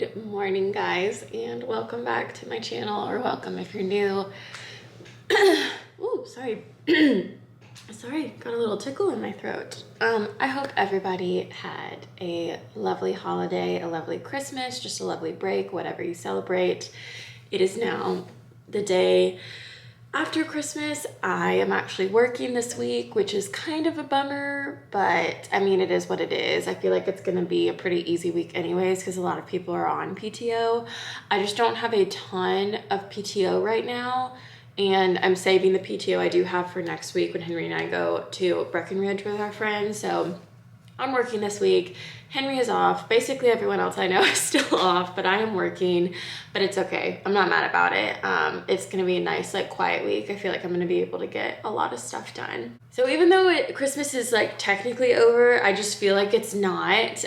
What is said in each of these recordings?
Good morning, guys, and welcome back to my channel, or welcome if you're new. Ooh, sorry. Sorry, got a little tickle in my throat. I hope everybody had a lovely holiday, a lovely Christmas, just a lovely break, whatever you celebrate. It is now the day after Christmas. I am actually working this week, which is kind of a bummer, but I mean, it is what it is. I feel like it's gonna be a pretty easy week anyways, because a lot of people are on PTO. I just don't have a ton of PTO right now, and I'm saving the PTO I do have for next week when Henry and I go to Breckenridge with our friends. So I'm working this week. Henry is off. Basically everyone else I know is still off, but I am working, but it's okay. I'm not mad about it. It's gonna be a nice, like, quiet week. I feel like I'm gonna be able to get a lot of stuff done. So even though Christmas is like technically over, I just feel like it's not,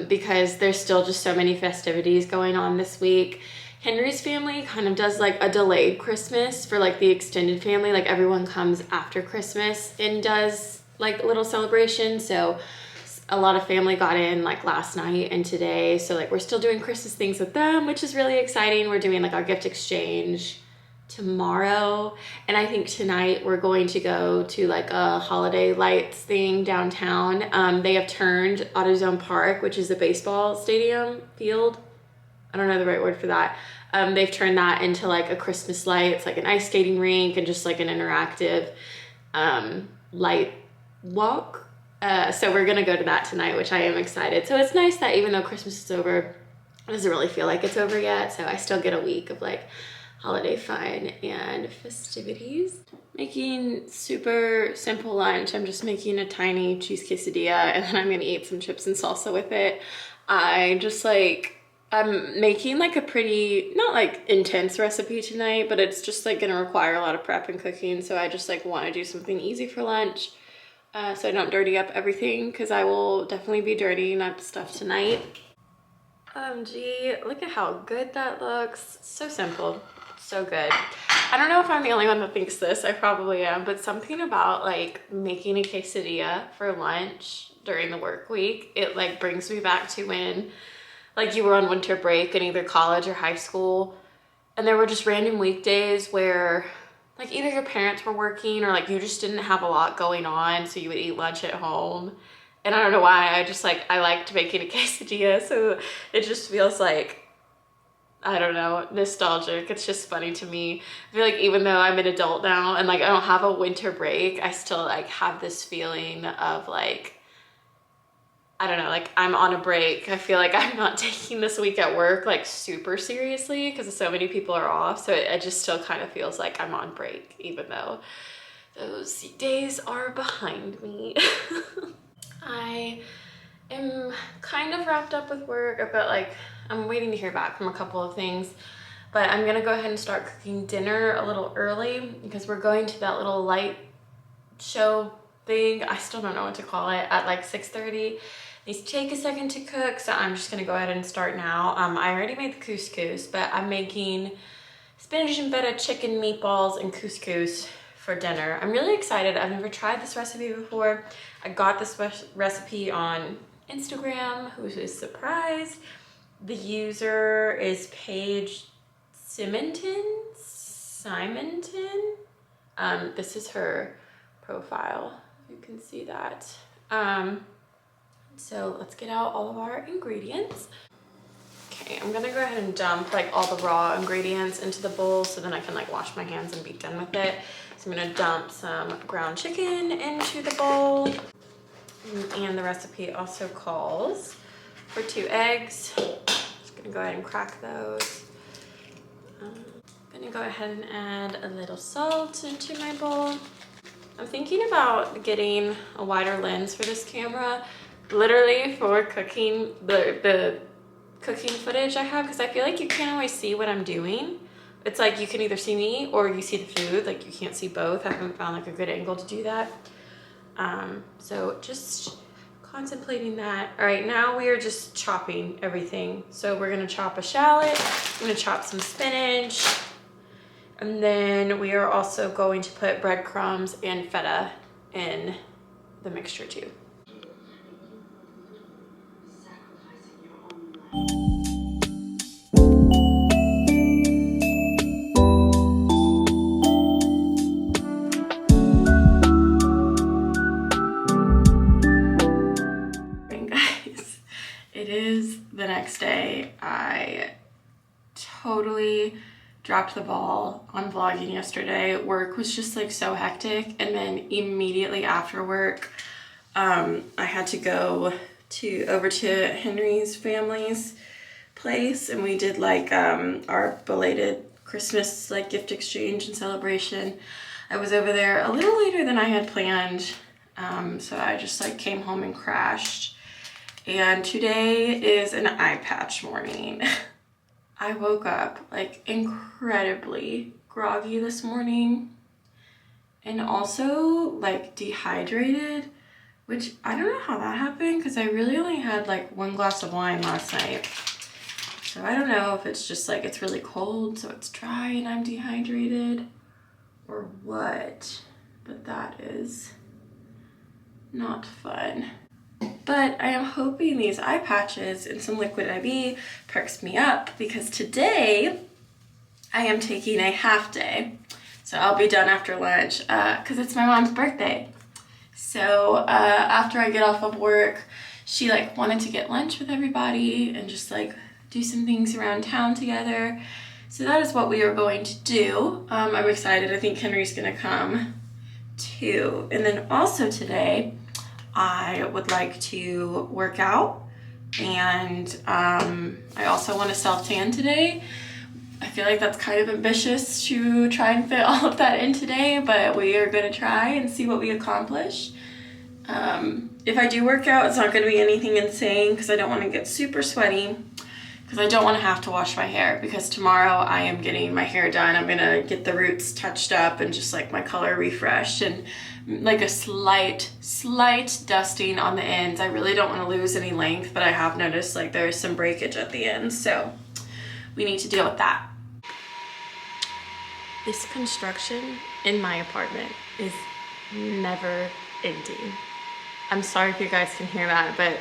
because there's still just so many festivities going on this week. Henry's family kind of does like a delayed Christmas for like the extended family. Like everyone comes after Christmas and does like a little celebration. So a lot of family got in like last night and today, so like we're still doing Christmas things with them, which is really exciting. We're doing like our gift exchange tomorrow, and I think tonight we're going to go to like a holiday lights thing downtown. They have turned AutoZone Park, which is a baseball stadium field, I don't know the right word for that, they've turned that into like a Christmas light. It's like an ice skating rink and just like an interactive light walk. So we're gonna go to that tonight, which I am excited. So it's nice that even though Christmas is over, it doesn't really feel like it's over yet. So I still get a week of like holiday fun and festivities. Making super simple lunch. I'm just making a tiny cheese quesadilla, and then I'm gonna eat some chips and salsa with it. I'm making like a pretty, not like intense recipe tonight, but it's just like gonna require a lot of prep and cooking. So I just like wanna do something easy for lunch. So I don't dirty up everything, because I will definitely be dirtying up stuff tonight. OMG, look at how good that looks. So simple, so good. I don't know if I'm the only one that thinks this, I probably am, but something about like making a quesadilla for lunch during the work week, it like brings me back to when like you were on winter break in either college or high school, and there were just random weekdays where like either your parents were working or like you just didn't have a lot going on, so you would eat lunch at home. And I don't know why, I liked making a quesadilla, so it just feels like, I don't know, nostalgic. It's just funny to me. I feel like even though I'm an adult now and like I don't have a winter break, I still like have this feeling of like, I don't know, like I'm on a break. I feel like I'm not taking this week at work like super seriously because so many people are off. So it just still kind of feels like I'm on break, even though those days are behind me. I am kind of wrapped up with work. I've got like, I'm waiting to hear back from a couple of things, but I'm gonna go ahead and start cooking dinner a little early because we're going to that little light show thing, I still don't know what to call it, at like 6:30. These take a second to cook, so I'm just gonna go ahead and start now. I already made the couscous, but I'm making spinach and feta chicken meatballs and couscous for dinner. I'm really excited. I've never tried this recipe before. I got this recipe on Instagram. Who is surprised? The user is Paige Simonton. This is her profile. You can see that. So let's get out all of our ingredients. Okay, I'm gonna go ahead and dump like all the raw ingredients into the bowl so then I can like wash my hands and be done with it. So I'm gonna dump some ground chicken into the bowl. And the recipe also calls for 2 eggs. Just gonna go ahead and crack those. I'm gonna go ahead and add a little salt into my bowl. I'm thinking about getting a wider lens for this camera, literally for cooking, the cooking footage I have, because I feel like you can't always see what I'm doing. It's like you can either see me or you see the food, like you can't see both. I haven't found like a good angle to do that. So just contemplating that. All right, now we are just chopping everything. So we're gonna chop a shallot, I'm gonna chop some spinach, and then we are also going to put breadcrumbs and feta in the mixture too. the next day. I totally dropped the ball on vlogging yesterday. Work was just like so hectic, and then immediately after work, I had to go over to Henry's family's place, and we did like our belated Christmas like gift exchange and celebration. I was over there a little later than I had planned, so I just like came home and crashed. And today is an eye patch morning. I woke up like incredibly groggy this morning, and also like dehydrated, which I don't know how that happened because I really only had like 1 glass of wine last night. So I don't know if it's just like it's really cold, so it's dry and I'm dehydrated, or what, but that is not fun. But I am hoping these eye patches and some liquid IV perks me up, because today I am taking a half day. So I'll be done after lunch because it's my mom's birthday. So after I get off of work, she like wanted to get lunch with everybody and just like do some things around town together. So that is what we are going to do. I'm excited. I think Henry's gonna come too. And then also today, I would like to work out, and I also want to self-tan today. I feel like that's kind of ambitious to try and fit all of that in today, but we are going to try and see what we accomplish. If I do work out, it's not going to be anything insane because I don't want to get super sweaty, because I don't want to have to wash my hair, because tomorrow I am getting my hair done. I'm going to get the roots touched up and just like my color refreshed, and like a slight dusting on the ends. I really don't want to lose any length, but I have noticed like there's some breakage at the end, so we need to deal with that. This construction in my apartment is never ending. I'm sorry if you guys can hear that, but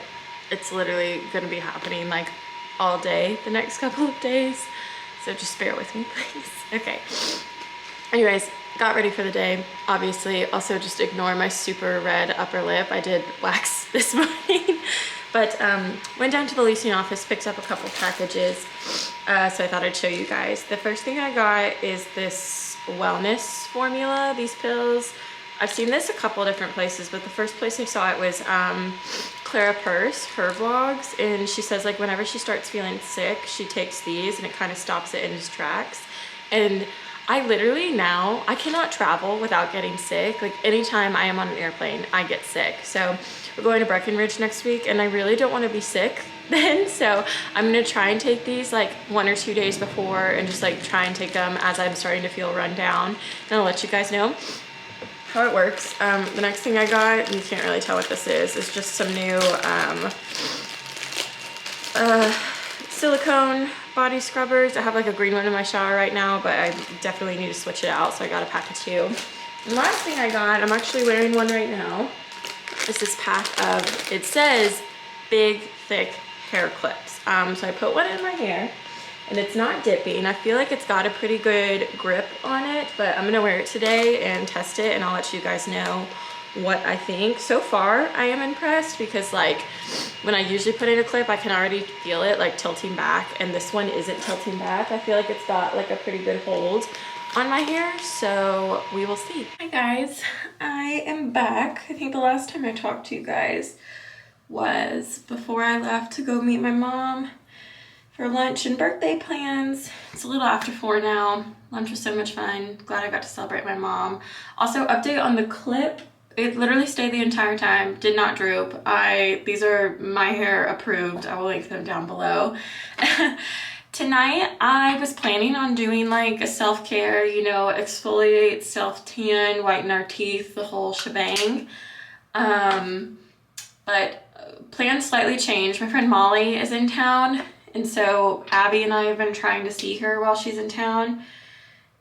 it's literally gonna be happening like all day the next couple of days, so just bear with me, please. Okay, anyways, got ready for the day, obviously. Also just ignore my super red upper lip. I did wax this morning. But went down to the leasing office, picked up a couple packages, so I thought I'd show you guys. The first thing I got is this wellness formula, these pills. I've seen this a couple different places, but the first place I saw it was Clara Purse, her vlogs, and she says like whenever she starts feeling sick, she takes these and it kind of stops it in its tracks. And I literally now, I cannot travel without getting sick. Like anytime I am on an airplane, I get sick. So we're going to Breckenridge next week, and I really don't want to be sick then. So I'm going to try and take these like 1 or 2 days before, and just like try and take them as I'm starting to feel run down. And I'll let you guys know how it works. The next thing I got, and you can't really tell what this is just some new silicone body scrubbers. I have like a green one in my shower right now, but I definitely need to switch it out, so I got a pack of 2. The last thing I got, I'm actually wearing one right now, is this pack of, it says big thick hair clips. So I put one in my hair, and it's not dipping. I feel like it's got a pretty good grip on it, but I'm gonna wear it today and test it, and I'll let you guys know what I think. So far I am impressed, because like when I usually put in a clip, I can already feel it like tilting back, and this one isn't tilting back. I feel like it's got like a pretty good hold on my hair, so we will see. Hi guys, I am back. I think the last time I talked to you guys was before I left to go meet my mom for lunch and birthday plans. It's a little after 4 now. Lunch was so much fun. Glad I got to celebrate my mom. Also, update on the clip. It literally stayed the entire time, did not droop. These are my hair approved. I will link them down below. Tonight, I was planning on doing like a self-care, you know, exfoliate, self-tan, whiten our teeth, the whole shebang. But plans slightly changed. My friend Molly is in town, and so Abby and I have been trying to see her while she's in town.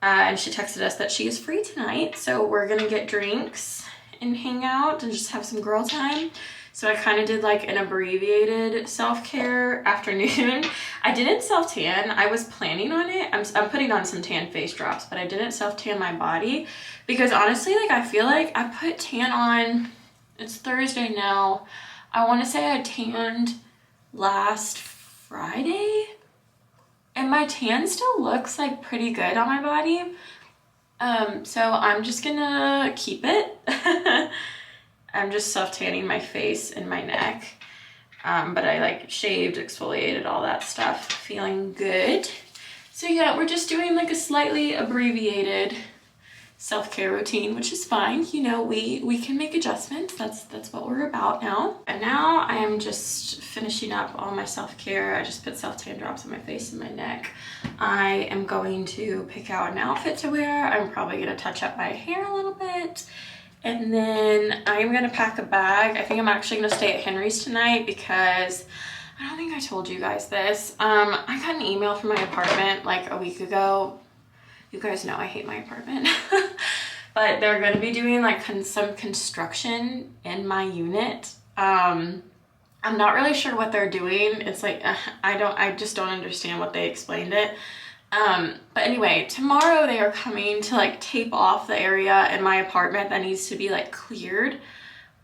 And she texted us that she is free tonight, so we're gonna get drinks and hang out and just have some girl time. So I kind of did like an abbreviated self-care afternoon. I didn't self-tan. I was planning on it. I'm putting on some tan face drops, but I didn't self-tan my body because honestly, like I feel like I put tan on, it's Thursday now. I want to say I tanned last Friday, and my tan still looks like pretty good on my body. So I'm just gonna keep it. I'm just self-tanning my face and my neck. But I like shaved, exfoliated, all that stuff, feeling good. So yeah, we're just doing like a slightly abbreviated self-care routine, which is fine. You know, we can make adjustments. That's what we're about now. And now I am just finishing up all my self-care. I just put self-tan drops on my face and my neck. I am going to pick out an outfit to wear. I'm probably gonna touch up my hair a little bit. And then I'm gonna pack a bag. I think I'm actually gonna stay at Henry's tonight because I don't think I told you guys this. I got an email from my apartment like a week ago. You guys know I hate my apartment. But they're gonna be doing like some construction in my unit. I'm not really sure what they're doing. It's like, I just don't understand what they explained it. But anyway, tomorrow they are coming to like tape off the area in my apartment that needs to be like cleared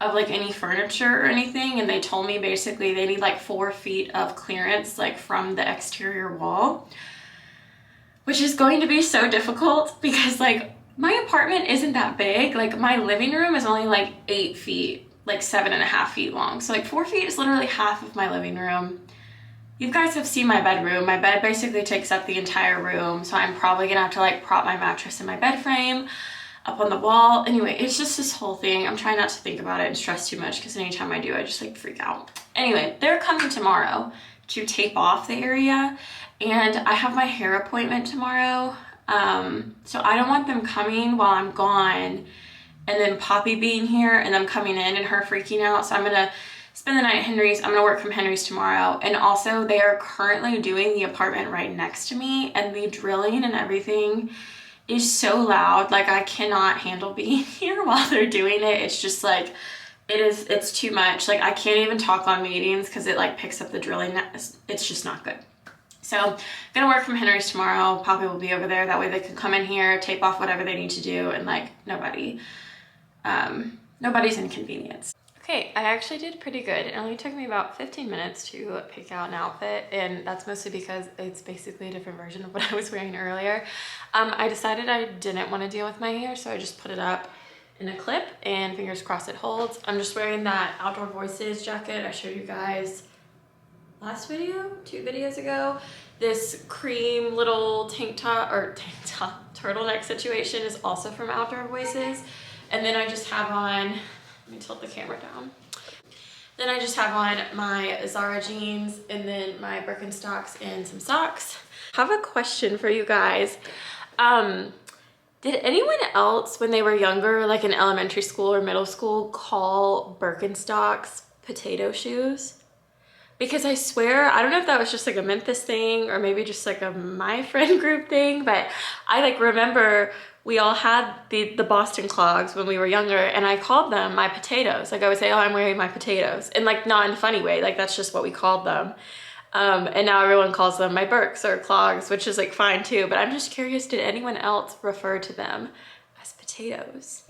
of like any furniture or anything. And they told me basically they need like 4 feet of clearance like from the exterior wall, which is going to be so difficult because like my apartment isn't that big. Like my living room is only like 8 feet, like 7.5 feet long. So like 4 feet is literally half of my living room. You guys have seen my bedroom. My bed basically takes up the entire room. So I'm probably gonna have to like prop my mattress in my bed frame up on the wall. Anyway, it's just this whole thing. I'm trying not to think about it and stress too much because anytime I do, I just like freak out. Anyway, they're coming tomorrow to tape off the area and I have my hair appointment tomorrow. So I don't want them coming while I'm gone and then Poppy being here and them coming in and her freaking out. So I'm gonna spend the night at Henry's. I'm gonna work from Henry's tomorrow. And also they are currently doing the apartment right next to me and the drilling and everything is so loud. Like I cannot handle being here while they're doing it. It's just like, it's too much. Like I can't even talk on meetings because it like picks up the drilling. It's just not good. So I'm gonna work from Henry's tomorrow. Poppy will be over there. That way they can come in here, tape off whatever they need to do and like nobody's inconvenienced. Okay, I actually did pretty good. It only took me about 15 minutes to pick out an outfit, and that's mostly because it's basically a different version of what I was wearing earlier. I decided I didn't want to deal with my hair, so I just put it up in a clip, and fingers crossed it holds. I'm just wearing that Outdoor Voices jacket I showed you guys last video, 2 videos ago. This cream little tank top turtleneck situation is also from Outdoor Voices. And then I just have on, let me tilt the camera down. Then I just have on my Zara jeans and then my Birkenstocks and some socks. I have a question for you guys. Did anyone else when they were younger, like in elementary school or middle school, call Birkenstocks potato shoes? Because I swear, I don't know if that was just like a Memphis thing or maybe just like a my friend group thing, but I like remember we all had the Boston clogs when we were younger and I called them my potatoes. Like I would say, oh, I'm wearing my potatoes. And like not in a funny way, like that's just what we called them. And now everyone calls them my Birks or clogs, which is like fine too. But I'm just curious, did anyone else refer to them as potatoes?